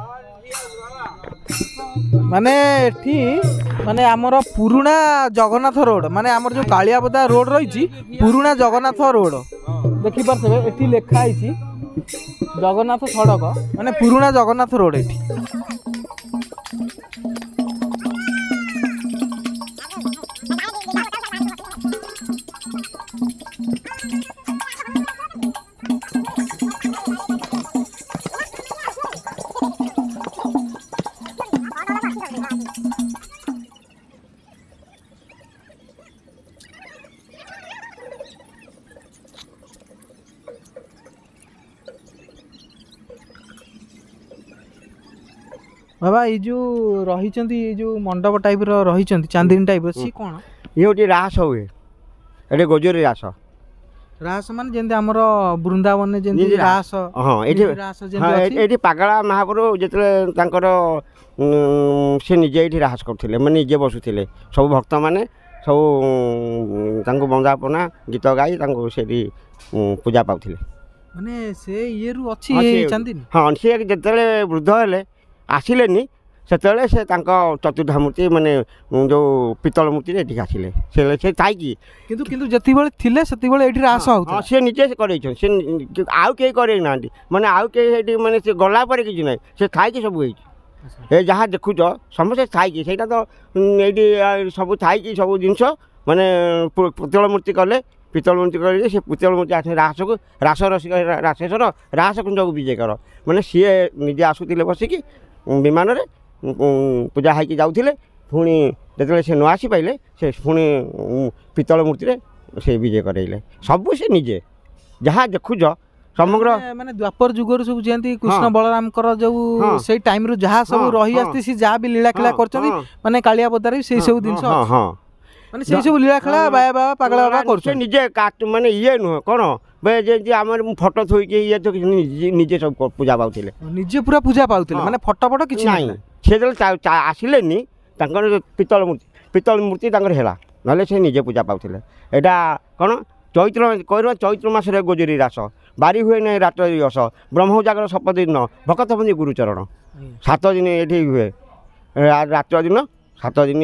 ମାନେ ଏଠି ମାନେ ଆମର ପୁରୁଣା ଜଗନ୍ନାଥ ରୋଡ଼, ମାନେ ଆମର ଯେଉଁ କାଳିଆବଦା ରୋଡ଼ ରହିଛି ପୁରୁଣା ଜଗନ୍ନାଥ ରୋଡ଼ ଦେଖିପାରୁଥିବେ। ଏଠି ଲେଖା ହେଇଛି ଜଗନ୍ନାଥ ସଡ଼କ, ମାନେ ପୁରୁଣା ଜଗନ୍ନାଥ ରୋଡ଼ ଏଠି। ବାବା ଏଇ ଯେଉଁ ରହିଛନ୍ତି ଏଇ ଯେଉଁ ମଣ୍ଡପ ଟାଇପ୍ର ରହିଛନ୍ତି ଚାନ୍ଦିନୀ ଟାଇପ୍ର, ସିଏ କ'ଣ? ଇଏ ଗୋଟେ ରାସ ହୁଏ, ଏଠି ଗୋଜରୀ ରାସ। ରାସ ମାନେ ଯେମିତି ଆମର ବୃନ୍ଦାବନରେ ଯେମିତି ରାସ। ହଁ ଏଠି ପାଗଳା ମହାପ୍ରଭୁ ଯେତେବେଳେ ତାଙ୍କର ସେ ନିଜେ ଏଇଠି ରାସ କରୁଥିଲେ, ମାନେ ନିଜେ ବସୁଥିଲେ, ସବୁ ଭକ୍ତମାନେ ସବୁ ତାଙ୍କୁ ବନ୍ଦାପନା ଗୀତ ଗାଇ ତାଙ୍କୁ ସେଠି ପୂଜା ପାଉଥିଲେ। ମାନେ ସେ ଇଏରୁ ଅଛି ଚାନ୍ଦିନୀ। ହଁ ସିଏ ଯେତେବେଳେ ବୃଦ୍ଧ ହେଲେ ଆସିଲେନି, ସେତେବେଳେ ସେ ତାଙ୍କ ଚତୁର୍ଦ୍ଧା ମୂର୍ତ୍ତି ମାନେ ଯେଉଁ ପିତ୍ତଳ ମୂର୍ତ୍ତିରେ ଏଠିକି ଆସିଲେ। ସେ ଥାଇକି କିନ୍ତୁ ଯେତେବେଳେ ଥିଲେ ସେତେବେଳେ ଏଇଠି ରାସ ହେଉଥିଲା। ସେ ନିଜେ କରେଇଛନ୍ତି, ସେ ଆଉ କେହି କରେଇ ନାହାନ୍ତି। ମାନେ ଆଉ କେହି ସେଇଠି ମାନେ ସେ ଗଲା ପରେ କିଛି ନାହିଁ, ସେ ଥାଇକି ସବୁ ହେଇଛି। ଏ ଯାହା ଦେଖୁଛ ସମସ୍ତେ ଥାଇକି, ସେଇଟା ତ ଏଇଠି ସବୁ ଥାଇକି ସବୁ ଜିନିଷ ମାନେ ପିତ୍ତଳ ମୂର୍ତ୍ତି କଲେ ପିତ୍ତଳ ମୂର୍ତ୍ତି କରିକି ସେ ପିତ୍ତଳ ମୂର୍ତ୍ତି ଆସି ରାସକୁ ରାସେଶ୍ୱର ରାସ କୁଞ୍ଜକୁ ବିଜେ କର ମାନେ ସିଏ ନିଜେ ଆସୁଥିଲେ ବସିକି ବିମାନରେ ପୂଜା ହେଇକି ଯାଉଥିଲେ ପୁଣି ଯେତେବେଳେ ସେ ନ ଆସିପାରିଲେ ସେ ପୁଣି ପିତ୍ତଳ ମୂର୍ତ୍ତିରେ ସେ ବିଜେ କରାଇଲେ ସବୁ ସେ ନିଜେ ଯାହା ଦେଖୁଛ ସମଗ୍ର ମାନେ ଦ୍ୱାପର ଯୁଗରୁ ସବୁ ଯେମିତି କୃଷ୍ଣ ବଳରାମଙ୍କର ଯୋଉ ସେଇ ଟାଇମରୁ ଯାହା ସବୁ ରହି ଆସିଛି ସେ ଯାହା ବି ଲୀଳା ଖେଳା କରିଛନ୍ତି ମାନେ କାଳିଆ ଅବତାର ବି ସେଇ ସବୁ ଜିନିଷ ମାନେ ସେଇ ସବୁ ଲୀଳା ଖେଳା ବାୟା ବାବା ପାଗଳା ବାବା କରୁଛନ୍ତି ନିଜେ ମାନେ ଇଏ ନୁହଁ କ'ଣ ଯେମିତି ଆମର ଫଟୋ ଥୋଇକି ଇଏ ତ ନିଜେ ସବୁ ପୂଜା ପାଉଥିଲେ ନିଜେ ପୁରା ପୂଜା ପାଉଥିଲେ ମାନେ ଫଟୋ ଫଟୋ କିଛି ନାହିଁ ସେ ଯେତେବେଳେ ଆସିଲେନି ତାଙ୍କର ପିତ୍ତଳ ମୂର୍ତ୍ତି ତାଙ୍କର ହେଲା ନହେଲେ ସେ ନିଜେ ପୂଜା ପାଉଥିଲେ ଏଇଟା କ'ଣ ଚୈତ୍ର ମାସରେ ଗୋଜରୀ ରାସ ବାରି ହୁଏ ନାହିଁ ରାତ୍ରି ରସ ବ୍ରହ୍ମଜାଗର ଶପଥ ଦିନ ଭକତ ବନ୍ଦୀ ଗୁରୁଚରଣ 7 ଦିନ ଏଠି ହୁଏ ରାତ୍ର ଦିନ 7 ଦିନ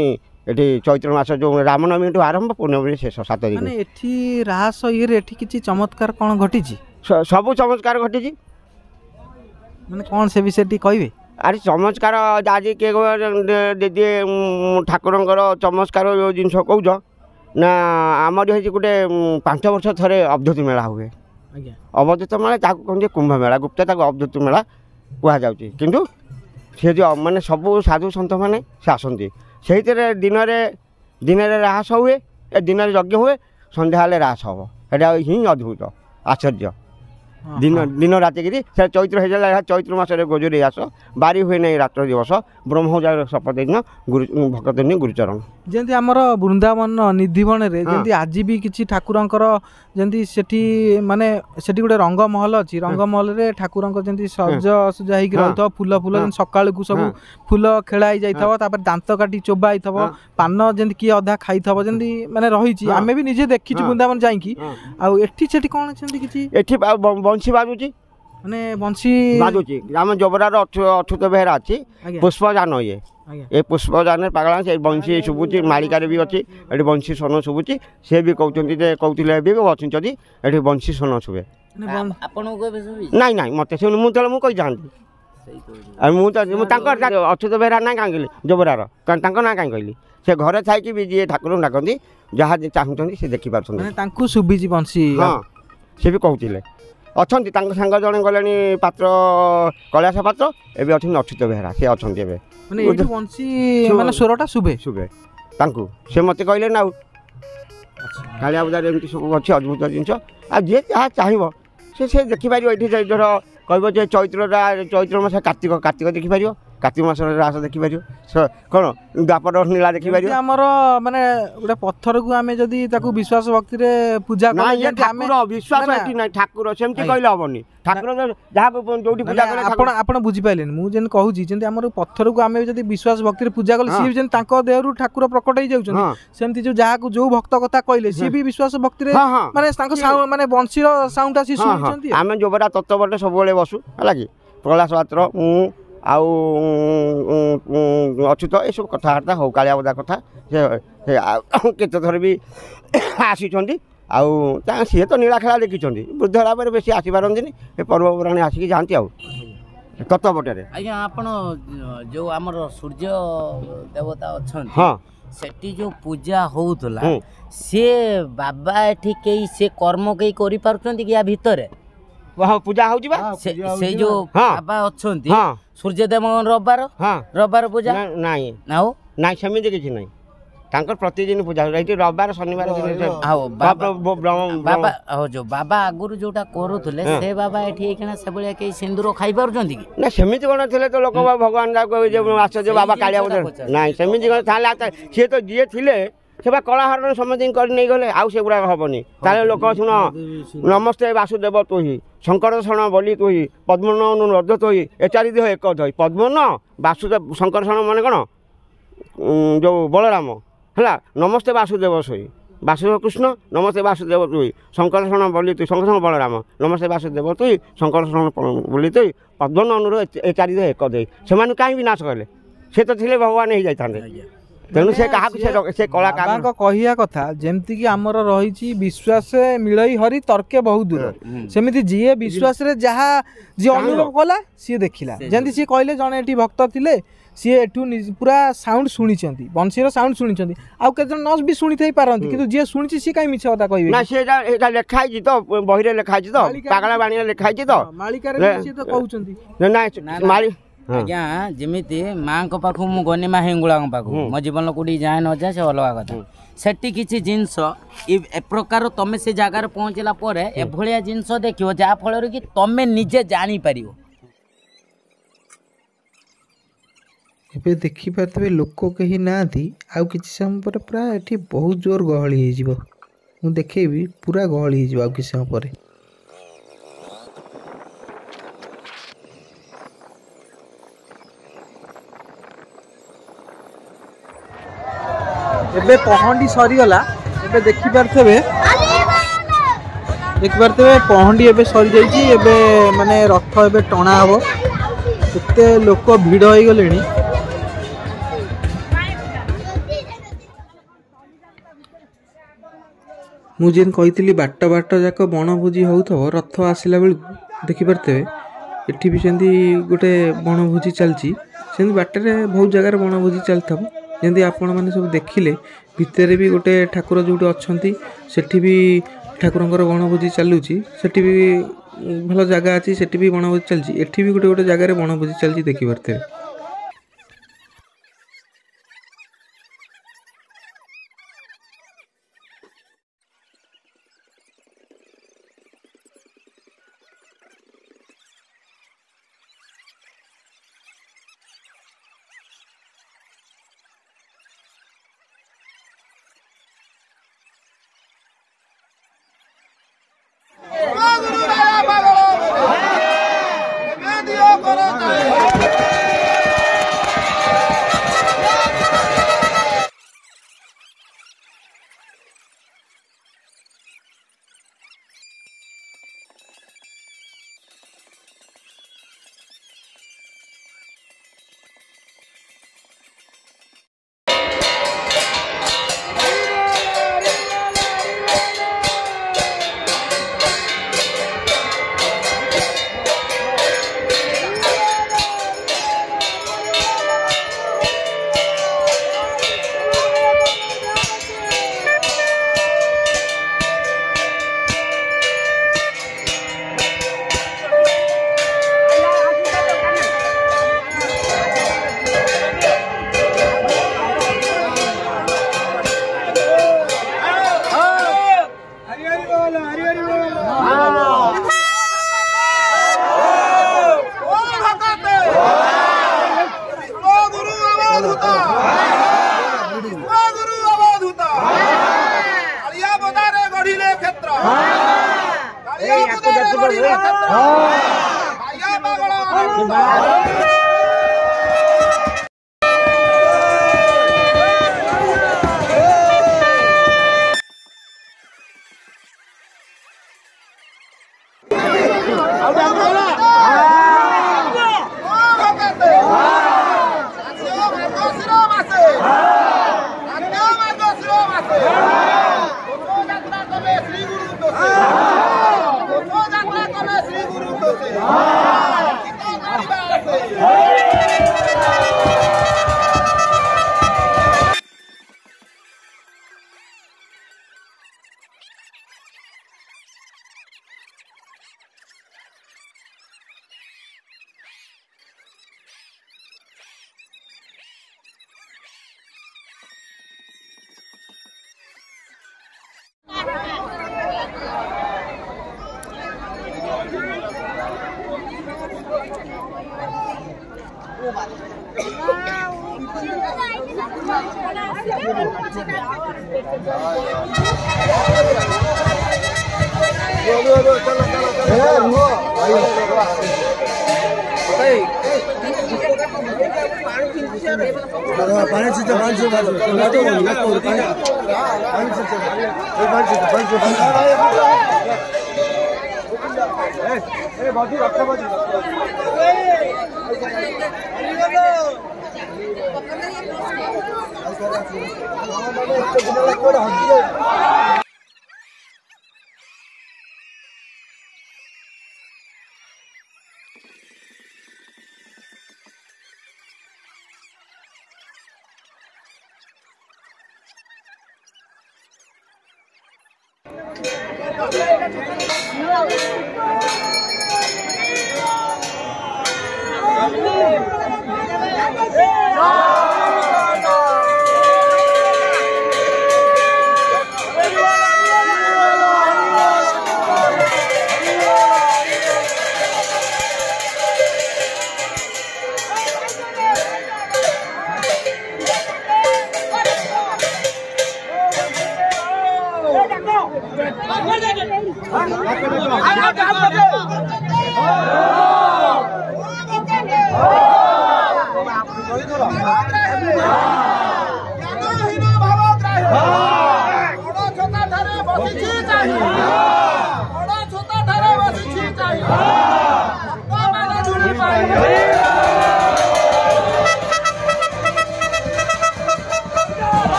ଏଠି ଚୈତ୍ର ମାସ ଯେଉଁ ରାମନବମୀଠୁ ଆରମ୍ଭ ପୂର୍ଣ୍ଣମୀ ଶେଷ 7 ଦିନ ଏଠି ରାସ ଇଏରେ ଏଠି କିଛି ଚମତ୍କାର କ'ଣ ଘଟିଛି ସବୁ ଚମତ୍କାର ଘଟିଛି ମାନେ କ'ଣ ସେ ବିଷୟରେ ଟିକେ କହିବେ ଆରେ ଚମତ୍କାର ଆଜି କିଏ ଦିଦି ଠାକୁରଙ୍କର ଚମତ୍କାର ଯେଉଁ ଜିନିଷ କହୁଛ ନା ଆମର ହେଇଛି ଗୋଟେ 5 ବର୍ଷ ଥରେ ଅବଧୂତି ମେଳା ହୁଏ ଅବଧୂତ ମେଳା ତାକୁ କହନ୍ତି କୁମ୍ଭ ମେଳା ଗୁପ୍ତ ତାକୁ ଅବଧୂତି ମେଳା କୁହାଯାଉଛି କିନ୍ତୁ ସେ ଯେଉଁ ମାନେ ସବୁ ସାଧୁ ସନ୍ଥମାନେ ସେ ଆସନ୍ତି ସେଇଥିରେ ଦିନରେ ରାସ ହୁଏ ଦିନରେ ଯଜ୍ଞ ହୁଏ ସନ୍ଧ୍ୟା ହେଲେ ରାସ ହେବ ଏଇଟା ହିଁ ଅଦ୍ଭୁତ ଆଶ୍ଚର୍ଯ୍ୟ ଦିନ ରାତିକିରି ସେ ଚୈତ୍ର ହେଇଗଲା ଚୈତ୍ର ମାସରେ ଗୋଜରୀ ରାସ ବାରି ହୁଏ ନାହିଁ ରାତ୍ର ଦିବସ ବ୍ରହ୍ମଜାଗର ଶପଥ ଦିନ ଭକତ ଗୁରୁଚରଣ ଯେମିତି ଆମର ବୃନ୍ଦାବନ ନିଧିବନରେ ଯେମିତି ଆଜି ବି କିଛି ଠାକୁରଙ୍କର ଯେମିତି ସେଠି ମାନେ ସେଠି ଗୋଟେ ରଙ୍ଗମହଲ ଅଛି ରଙ୍ଗମହଲରେ ଠାକୁରଙ୍କ ଯେମିତି ସଜା ହେଇକି ରହିଥିବ ଫୁଲ ଯେମିତି ସକାଳକୁ ସବୁ ଫୁଲ ଖେଳା ହେଇଯାଇଥିବ ତାପରେ ଦାନ୍ତ କାଟି ଚୋବା ହେଇଥିବ ପାନ ଯେମିତି କିଏ ଅଧା ଖାଇଥିବ ଯେମିତି ମାନେ ରହିଛି ଆମେ ବି ନିଜେ ଦେଖିଛୁ ବୃନ୍ଦାବନ ଯାଇକି ଆଉ ଏଠି ସେଠି କ'ଣ ସେମିତି କିଛି ଏଠି ବଂଶୀ ବାଜୁଛି ମାନେ ବଂଶୀ ବାଜୁଛି ଆମ ଜବରାର ଅଚ୍ୟୁତ ବେହେରା ଅଛି ପୁଷ୍ପଯାନ ଇଏ ଏ ପୁଷ୍ପଯାନରେ ପାଗଳା ସେ ବଂଶୀ ଶୁଭୁଛି ମାଳିକାରେ ବି ଅଛି ଏଠି ବଂଶୀ ସ୍ୱନ ଶୁଭୁଛି ସେ ବି କହୁଛନ୍ତି ଯେ କହୁଥିଲେ ଏବେ ବି ଅଛନ୍ତି ଏଠି ବଂଶୀ ସ୍ୱନ ଶୁଭେ ନାଇଁ ମୋତେ ଶୁଣୁ ମୁଁ କହିଥାନ୍ତି ଆଉ ମୁଁ ତାଙ୍କର ଅଚ୍ୟୁତ ବେହେରା ନାଁ କାହିଁ କହିଲି ଜବରାର ତାଙ୍କ ନାଁ କାହିଁ କହିଲି ସେ ଘରେ ଥାଇକି ବି ଯିଏ ଠାକୁରଙ୍କୁ ଡାକନ୍ତି ଯାହା ଚାହୁଁଛନ୍ତି ସେ ଦେଖିପାରୁଛନ୍ତି ତାଙ୍କୁ ଶୁଭିଛି ବଂଶୀ ହଁ ସେ ବି କହୁଥିଲେ ଅଛନ୍ତି ତାଙ୍କ ସାଙ୍ଗ ଜଣେ ଗଲେଣି ପାତ୍ର କୈଳାସ ପାତ୍ର ଏବେ ଅଛନ୍ତି ଅଚ୍ୟୁତ ବେହେରା ସେ ଅଛନ୍ତି ଏବେ ମାନେ ସ୍ୱରଟା ଶୁଭେ ତାଙ୍କୁ ସେ ମୋତେ କହିଲେ ନା ଆଉ କାଳିଆ ପୂଜାରେ ଏମିତି ସବୁ ଅଛି ଅଦ୍ଭୁତ ଜିନିଷ ଆଉ ଯିଏ ଯାହା ଚାହିଁବ ସେ ଦେଖିପାରିବ ଏଠି ଧର କହିବ ଯେ ଚୈତ୍ର ମାସ କାର୍ତ୍ତିକ ଦେଖିପାରିବ କାର୍ତ୍ତିକ ମାସରେ ରାସ ଦେଖିପାରିବ କ'ଣ ଦ୍ୱାପର ନୀଳା ଦେଖିପାରିବ ଆମର ମାନେ ଗୋଟେ ପଥରକୁ ଆମେ ଯଦି ତାକୁ ବିଶ୍ୱାସ ଭକ୍ତିରେ ପୂଜା ବିଶ୍ୱାସ ଏଠି ନାହିଁ ଠାକୁର ସେମିତି କହିଲେ ହବନି ଠାକୁର ଯାହା ଯୋଉଠି ପୂଜା କଲେ ଆପଣ ବୁଝିପାରିଲେନି ମୁଁ ଯେମିତି କହୁଛି ଯେମିତି ଆମର ପଥରକୁ ଆମେ ଯଦି ବିଶ୍ୱାସ ଭକ୍ତିରେ ପୂଜା କଲେ ସିଏ ଯେମିତି ତାଙ୍କ ଦେହରୁ ଠାକୁର ପ୍ରକଟ ହେଇଯାଉଛନ୍ତି ସେମିତି ଯାହାକୁ ଯୋଉ ଭକ୍ତ କଥା କହିଲେ ସିଏ ବି ବିଶ୍ୱାସ ଭକ୍ତିରେ ମାନେ ତାଙ୍କ ମାନେ ବଂଶୀର ସାଉଣ୍ଡ ଆସି ଶୁଣୁଛନ୍ତି ଆମେ ଯୋଉଟା ତତ୍ତ୍ୱବର୍ତ୍ତ ସବୁବେଳେ ବସୁ ହେଲା କି କୈଳାସ ପାତ୍ର ମୁଁ ଆଉ ଅଚ୍ୟୁତ ଏସବୁ କଥାବାର୍ତ୍ତା ହଉ କାଳିଆ ପୂଜା କଥା ସେ କେତେ ଥର ବି ଆସିଛନ୍ତି ଆଉ ସିଏ ତ ନୀଳା ଖେଳା ଦେଖିଛନ୍ତି ବୃଦ୍ଧ ହେଲା ପରେ ବେଶୀ ଆସିପାରନ୍ତିନି ଏ ପର୍ବପର୍ବାଣି ଆସିକି ଯାଆନ୍ତି ଆଉ ତତ୍ତ୍ୱବର୍ତ୍ତରେ ଆଜ୍ଞା ଆପଣ ଯେଉଁ ଆମର ସୂର୍ଯ୍ୟ ଦେବତା ଅଛନ୍ତି ସେଠି ଯେଉଁ ପୂଜା ହଉଥିଲା ସିଏ ବାବା ଏଠି କେହି ସେ କର୍ମ କେହି କରିପାରୁଛନ୍ତି କି ୟା ଭିତରେ ପୂଜା ହଉଛି ବା ସେଇ ଯୋଉ ବାବା ଅଛନ୍ତି ସୂର୍ଯ୍ୟଦେବ ରବିବାର ପୂଜା ନାଇଁ ସେମିତି କିଛି ନାହିଁ ତାଙ୍କର ପ୍ରତିଦିନ ପୂଜା ଏଇଠି ରବିବାର ଶନିବାର ବାବା ଆଗରୁ ଯୋଉଟା କରୁଥିଲେ ସେ ବାବା ଏଠି ଏଇଖିଣା ସେଭଳିଆ କେହି ସିନ୍ଦୁର ଖାଇପାରୁଛନ୍ତି କି ନା ସେମିତି କ'ଣ ଥିଲେ ତ ଲୋକ ଭଗବାନ ଆଶ୍ଚର୍ଯ୍ୟ ବାବା କାଳିଆ ନାଇଁ ସେମିତି କ'ଣ ତାହେଲେ ସିଏ ତ ଯିଏ ଥିଲେ ସେ ବା କଳାହରଣ ସମସ୍ତଙ୍କୁ କରି ନେଇଗଲେ ଆଉ ସେଗୁଡ଼ାକ ହେବନି ତାହେଲେ ଲୋକ ଶୁଣ ନମସ୍ତେ ବାସୁଦେବ ତୁହି ଶଙ୍କରଷଣ ବୋଲି ତୁହି ପଦ୍ମନ ରଜ ତୁହି ଏ ଚାରି ଦେହ ଏକ ଧଇ ପଦ୍ମନ ବାସୁଦେବ ଶଙ୍କରଷଣ ମାନେ କ'ଣ ଯେଉଁ ବଳରାମ ହେଲା ନମସ୍ତେ ବାସୁଦେବ ସୋଇ ବାସୁଦେବ କୃଷ୍ଣ ନମସ୍ତେ ବାସୁଦେବ ତୁଇ ଶଙ୍କରଷଣ ବୋଲି ତୁଇ ଶଙ୍କରଷଣ ବଳରାମ ନମସ୍ତେ ବାସୁଦେବ ତୁଇ ଶଙ୍କରଷଣ ବୋଲି ତୁଇ ପଦ୍ମନ ଅନୁର ଏ ଚାରି ଦେହ ଏକ ଧଇ ସେମାନଙ୍କୁ କାହିଁ ବିନାଶ କଲେ ସେ ତ ଥିଲେ ଭଗବାନ ହେଇଯାଇଥାନ୍ତେ ତେଣୁ ସେ କାହାକୁ ସେ କଳାକାରଙ୍କ କହିବା କଥା ଯେମିତିକି ଆମର ରହିଛି ବିଶ୍ୱାସ ମିଳଇ ହରି ତର୍କେ ବହୁ ଦୂର ସେମିତି ଯିଏ ବିଶ୍ୱାସରେ ଯାହା ଯିଏ ଅନୁଭବ କଲା ସିଏ ଦେଖିଲା ଯେମିତି ସିଏ କହିଲେ ଜଣେ ଏଠି ଭକ୍ତ ଥିଲେ सी एठू पूरा साउंड शुणी बंशीर साउंड शुणी आउ केते नस भी शुणी थई पारंती किंतु जे शुणी सी काई मिछ कथा कहबे ना सेटा एटा लेखाई जी तो बही रे लेखाई जी तो पागला बाणी लेखाई जी तो मालिका रे सी तो कहउचंती ना माली आज्ञा जेमिति माँ पाखु मु गनी माँ हिंगुला पाखु मो जीवन कोड़ी जाए न जाए से अलग कथा सेठी किछि जिंस ए प्रकार तमे से जगार पहुँचला पर एभलिया जिंस देखियो जा फल कि तमे निजे जानी पारियो एबे देखि पारतबे लोक कहीं नांती आउ किछि समय पर प्राय एठी बहुत जोर गहली हे जिवो मु देखेबी पूरा गहली हे जिवो आउ किछि समय पर एबे पहंडी सरीगला एबे देखि पारतबे पहंडी एबे सरी जाइछि एबे माने रथ एबे टणा हबो केते लोक भिड़ होई गलेनी मु जेन कही बाट बाट जाक बनभोजी होउथबो रथ आसला बेलू देखिपारे एठी भी सेमती गोटे बनभोजी चलती सेमती बाटर बहुत जगार बनभोजी चलता जमी आपण मैंने सब देखिले भितर भी गोटे ठाकुर जो अच्छा सेठी भी ठाकुरंकर बनभोजी चलुची सेठी भी भल जगह अच्छी सेठी भी बनभोजी चलती एठी भी गोटे गोटे जगार बनभोजी चलती देखिपारे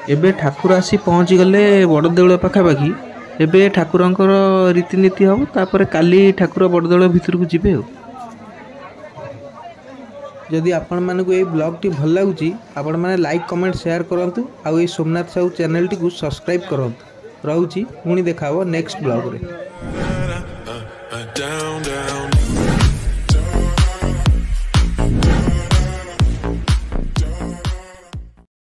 एबे ठाकुर आसी पहुँची गले बड़देउल पाखापाखि। एबे ठाकुरंकर रीतिनीति हम तापर काली ठाकुर बड़देउल भितर को जीवे। जदि आपण मानक ये ब्लॉग टी भल लगुच आपण मैंने लाइक कमेंट शेयर करंतु आउ ये सोमनाथ साहू चैनल टी को सब्सक्राइब करंतु। रहूची पुणी देखा नेक्स्ट ब्लॉग रे।